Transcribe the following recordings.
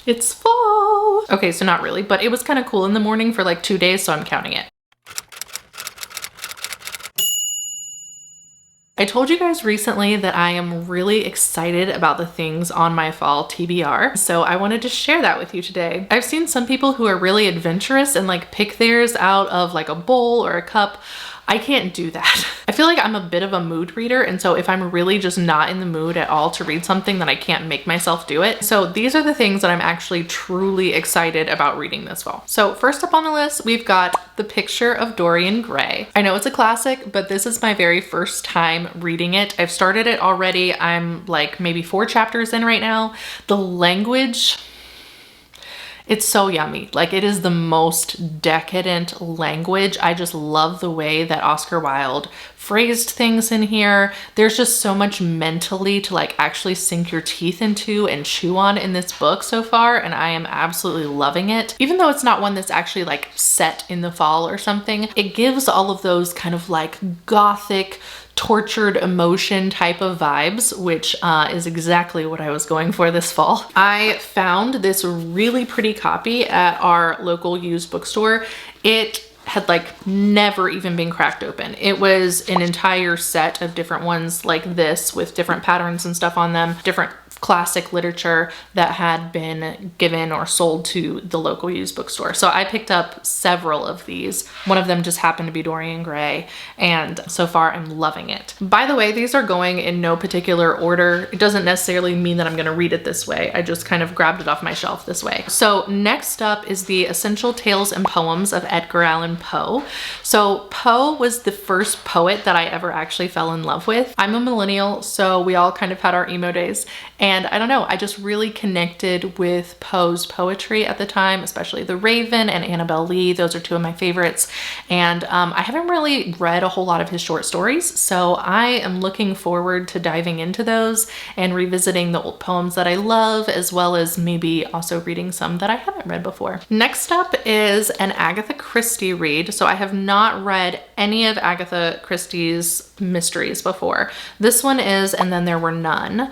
It's fall. Okay, so not really, but it was kind of cool in the morning for like 2 days, so I'm counting it. I told you guys recently that I am really excited about the things on my fall TBR, so I wanted to share that with you today. I've seen some people who are really adventurous and like pick theirs out of like a bowl or a cup. I can't do that. I feel like I'm a bit of a mood reader, and so if I'm really just not in the mood at all to read something, then I can't make myself do it. So these are the things that I'm actually truly excited about reading this fall. So first up on the list, we've got The Picture of Dorian Gray. I know it's a classic, but this is my very first time reading it. I've started it already. I'm like maybe 4 chapters in right now. The language, it's so yummy. Like, it is the most decadent language. I just love the way that Oscar Wilde phrased things in here. There's just so much mentally to like actually sink your teeth into and chew on in this book so far, and I am absolutely loving it. Even though it's not one that's actually like set in the fall or something, it gives all of those kind of like gothic, tortured emotion type of vibes, which is exactly what I was going for this fall. I found this really pretty copy at our local used bookstore. It had like never even been cracked open. It was an entire set of different ones like this with different patterns and stuff on them, different classic literature that had been given or sold to the local used bookstore. So I picked up several of these. One of them just happened to be Dorian Gray, and so far I'm loving it. By the way, these are going in no particular order. It doesn't necessarily mean that I'm going to read it this way. I just kind of grabbed it off my shelf this way. So next up is the Essential Tales and Poems of Edgar Allan Poe. So Poe was the first poet that I ever actually fell in love with. I'm a millennial, so we all kind of had our emo days. And I don't know, I just really connected with Poe's poetry at the time, especially The Raven and Annabel Lee. Those are 2 of my favorites. And I haven't really read a whole lot of his short stories, so I am looking forward to diving into those and revisiting the old poems that I love, as well as maybe also reading some that I haven't read before. Next up is an Agatha Christie read. So I have not read any of Agatha Christie's mysteries before. This one is And Then There Were None.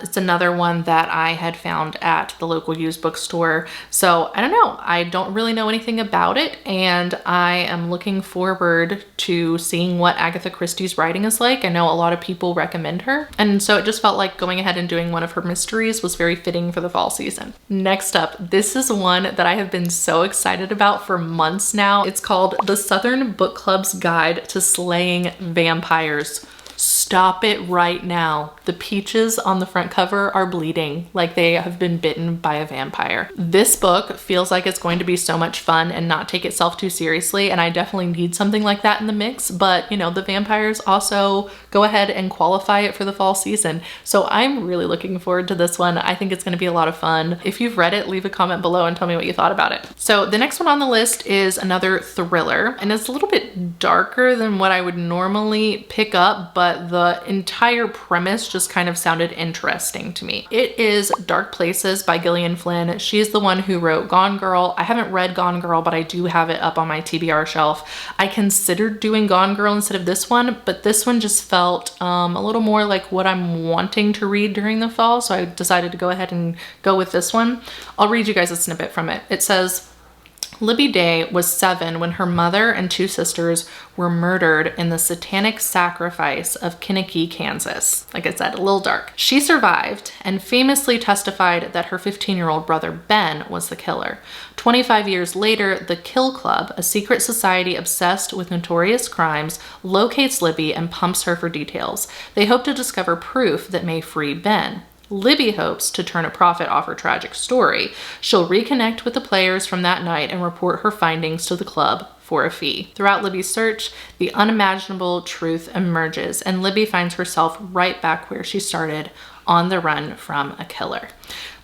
It's another one that I had found at the local used bookstore. So I don't know, I don't really know anything about it, and I am looking forward to seeing what Agatha Christie's writing is like. I know a lot of people recommend her, and so it just felt like going ahead and doing one of her mysteries was very fitting for the fall season. Next up, this is one that I have been so excited about for months now. It's called The Southern Book Club's Guide to Slaying Vampires. Stop it right now. The peaches on the front cover are bleeding like they have been bitten by a vampire. This book feels like it's going to be so much fun and not take itself too seriously, and I definitely need something like that in the mix, but you know, the vampires also go ahead and qualify it for the fall season. So I'm really looking forward to this one. I think it's going to be a lot of fun. If you've read it, leave a comment below and tell me what you thought about it. So the next one on the list is another thriller, and it's a little bit darker than what I would normally pick up, but the entire premise just kind of sounded interesting to me. It is Dark Places by Gillian Flynn. She's the one who wrote Gone Girl. I haven't read Gone Girl, but I do have it up on my TBR shelf. I considered doing Gone Girl instead of this one, but this one just felt a little more like what I'm wanting to read during the fall, so I decided to go ahead and go with this one. I'll read you guys a snippet from it. It says, Libby Day was 7 when her mother and 2 sisters were murdered in the satanic sacrifice of Kinnicky, Kansas. Like I said, a little dark. She survived and famously testified that her 15-year-old brother Ben was the killer. 25 years later, the Kill Club, a secret society obsessed with notorious crimes, locates Libby and pumps her for details. They hope to discover proof that may free Ben. Libby hopes to turn a profit off her tragic story. She'll reconnect with the players from that night and report her findings to the club for a fee. Throughout Libby's search, the unimaginable truth emerges, and Libby finds herself right back where she started, on the run from a killer.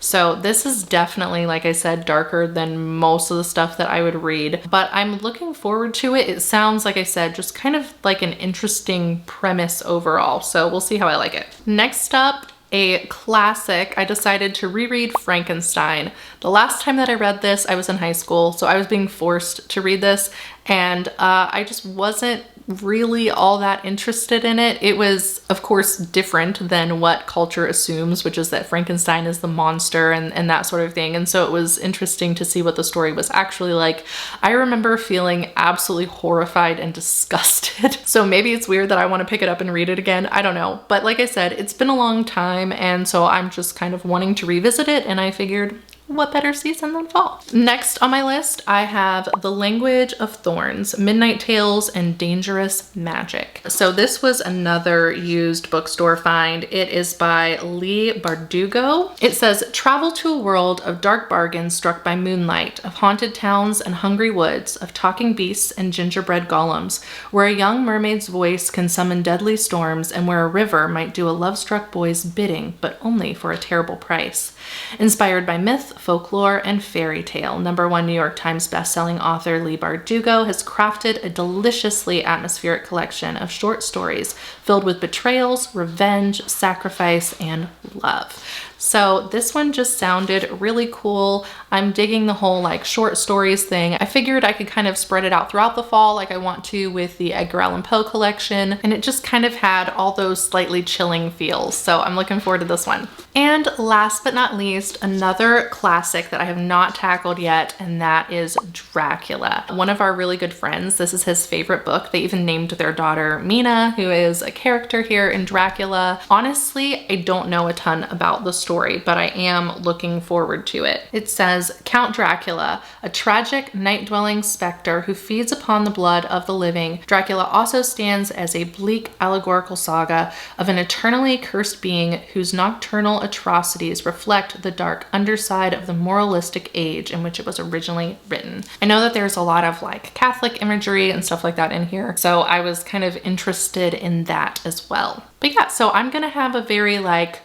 So this is definitely, like I said, darker than most of the stuff that I would read, but I'm looking forward to it. It sounds, like I said, just kind of like an interesting premise overall, so we'll see how I like it. Next up, a classic, I decided to reread Frankenstein. The last time that I read this, I was in high school, so I was being forced to read this, and I just wasn't really all that interested in it. It was, of course, different than what culture assumes, which is that Frankenstein is the monster and that sort of thing. And so it was interesting to see what the story was actually like. I remember feeling absolutely horrified and disgusted. So maybe it's weird that I want to pick it up and read it again. I don't know. But like I said, it's been a long time, and so I'm just kind of wanting to revisit it, and I figured, what better season than fall? Next on my list, I have The Language of Thorns, Midnight Tales and Dangerous Magic. So this was another used bookstore find. It is by Leigh Bardugo. It says, travel to a world of dark bargains struck by moonlight, of haunted towns and hungry woods, of talking beasts and gingerbread golems, where a young mermaid's voice can summon deadly storms and where a river might do a love-struck boy's bidding, but only for a terrible price. Inspired by myth, folklore, and fairy tale, #1 New York Times bestselling author Leigh Bardugo has crafted a deliciously atmospheric collection of short stories filled with betrayals, revenge, sacrifice, and love. So this one just sounded really cool. I'm digging the whole like short stories thing. I figured I could kind of spread it out throughout the fall like I want to with the Edgar Allan Poe collection, and it just kind of had all those slightly chilling feels. So I'm looking forward to this one. And last but not least, another classic that I have not tackled yet, and that is Dracula. One of our really good friends, this is his favorite book. They even named their daughter Mina, who is a character here in Dracula. Honestly, I don't know a ton about the story, but I am looking forward to it. It says, Count Dracula, a tragic night-dwelling specter who feeds upon the blood of the living, Dracula also stands as a bleak allegorical saga of an eternally cursed being whose nocturnal atrocities reflect the dark underside of the moralistic age in which it was originally written. I know that there's a lot of like Catholic imagery and stuff like that in here, so I was kind of interested in that as well. But yeah, so I'm gonna have a very like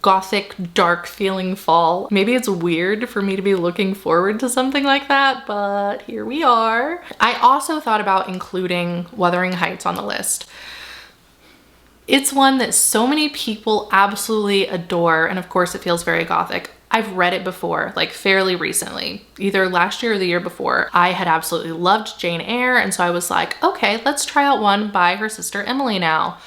gothic, dark feeling fall. Maybe it's weird for me to be looking forward to something like that, but here we are. I also thought about including Wuthering Heights on the list. It's one that so many people absolutely adore, and of course it feels very gothic. I've read it before, like fairly recently, either last year or the year before. I had absolutely loved Jane Eyre, and so I was like, okay, let's try out one by her sister Emily now.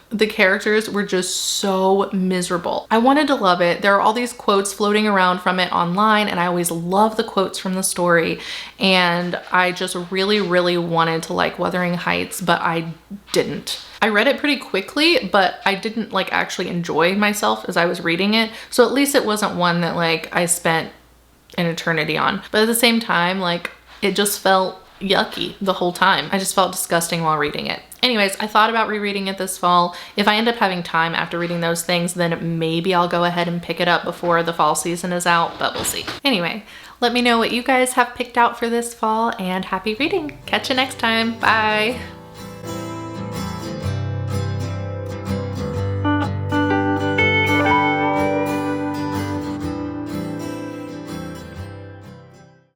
The characters were just so miserable. I wanted to love it. There are all these quotes floating around from it online, and I always love the quotes from the story. And I just really, really wanted to like Wuthering Heights, but I didn't. I read it pretty quickly, but I didn't like actually enjoy myself as I was reading it. So at least it wasn't one that like I spent an eternity on. But at the same time, like it just felt yucky the whole time. I just felt disgusting while reading it. Anyways, I thought about rereading it this fall. If I end up having time after reading those things, then maybe I'll go ahead and pick it up before the fall season is out, but we'll see. Anyway, let me know what you guys have picked out for this fall, and happy reading. Catch you next time. Bye.